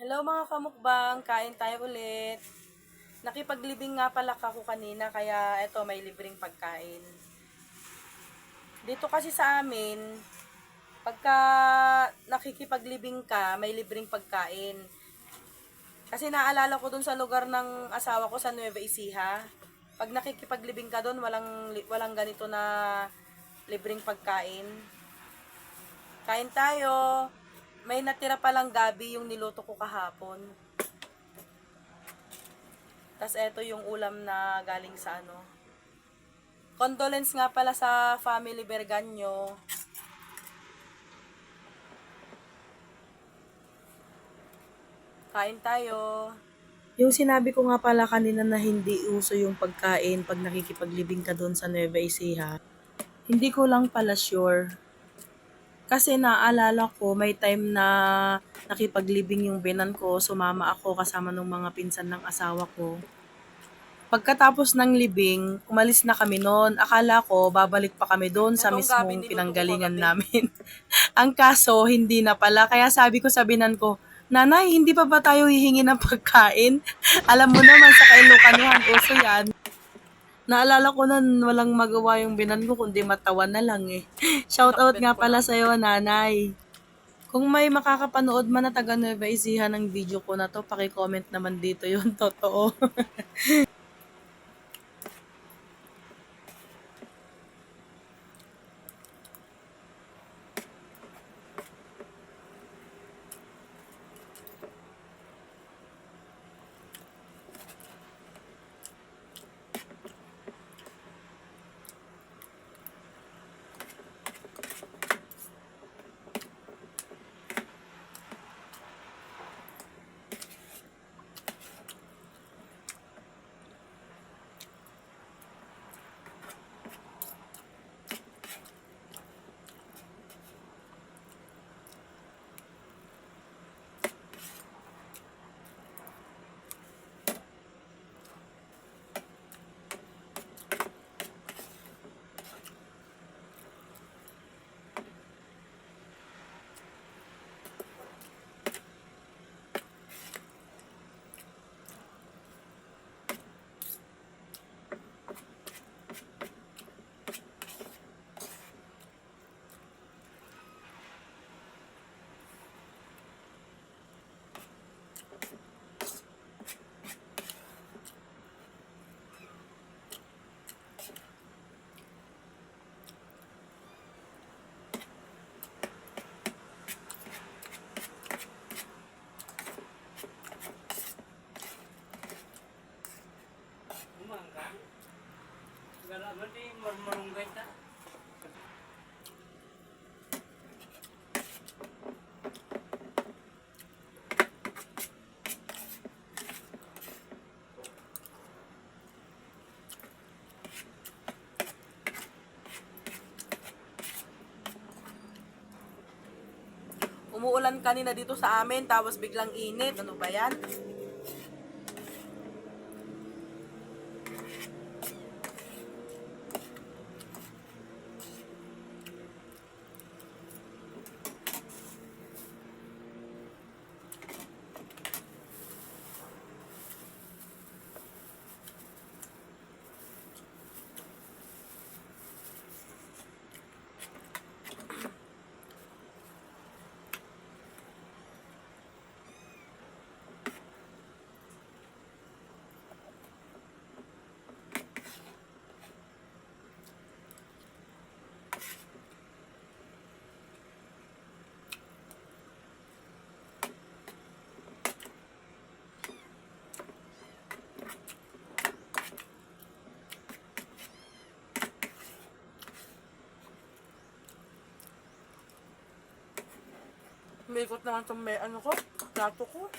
Hello mga kamukbang, kain tayo ulit. Nakipaglibing nga pala ako kanina kaya eto may libreng pagkain. Dito kasi sa amin, pagka nakikipaglibing ka, may libreng pagkain. Kasi naalala ko dun sa lugar ng asawa ko sa Nueva Ecija. Pag nakikipaglibing ka dun, walang ganito na libreng pagkain. Kain tayo. May natira palang gabi yung niluto ko kahapon. Tas eto yung ulam na galing sa ano. Condolence nga pala sa family Berganyo. Kain tayo. Yung sinabi ko nga pala kanina na hindi uso yung pagkain pag nakikipaglibing ka doon sa Nueva Ecija. Hindi ko lang pala sure. Kasi naalala ko may time na nakipaglibing yung binan ko, sumama ako kasama ng mga pinsan ng asawa ko. Pagkatapos ng libing, umalis na kami noon. Akala ko, babalik pa kami doon sa mismong pinanggalingan namin. Ang kaso, hindi na pala. Kaya sabi ko sa binan ko, Nanay, hindi pa ba tayo hihingi ng pagkain? Alam mo naman sa Kailukanuhan, uso yan. Naalala ko nun, walang magawa yung binan ko, kundi matawa na lang eh. Shoutout nga pala sa'yo, Nanay. Kung may makakapanood man na taga Nueva Ecija ng video ko na to, paki-comment naman dito yun, totoo. Umuulan kanina dito sa amin, tapos biglang init. Ano ba yan? Umikot naman itong plato ko.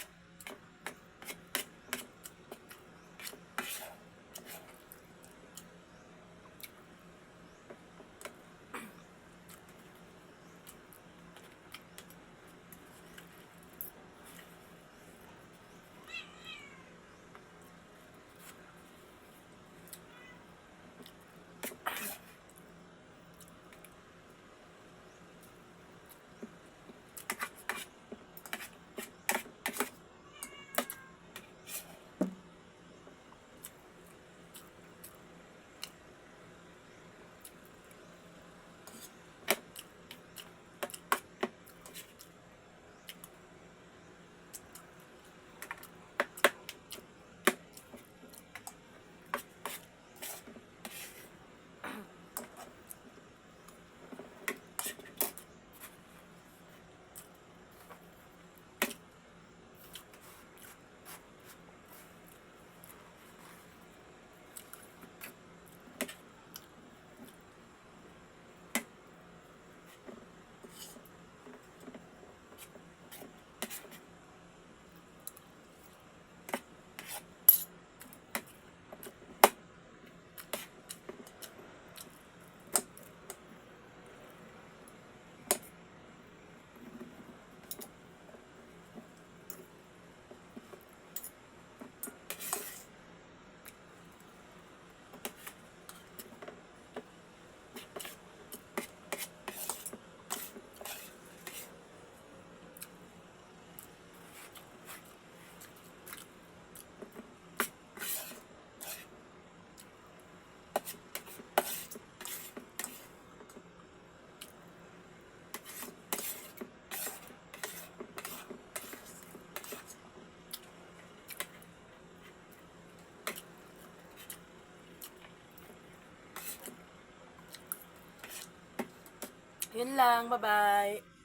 Yun lang, bye-bye.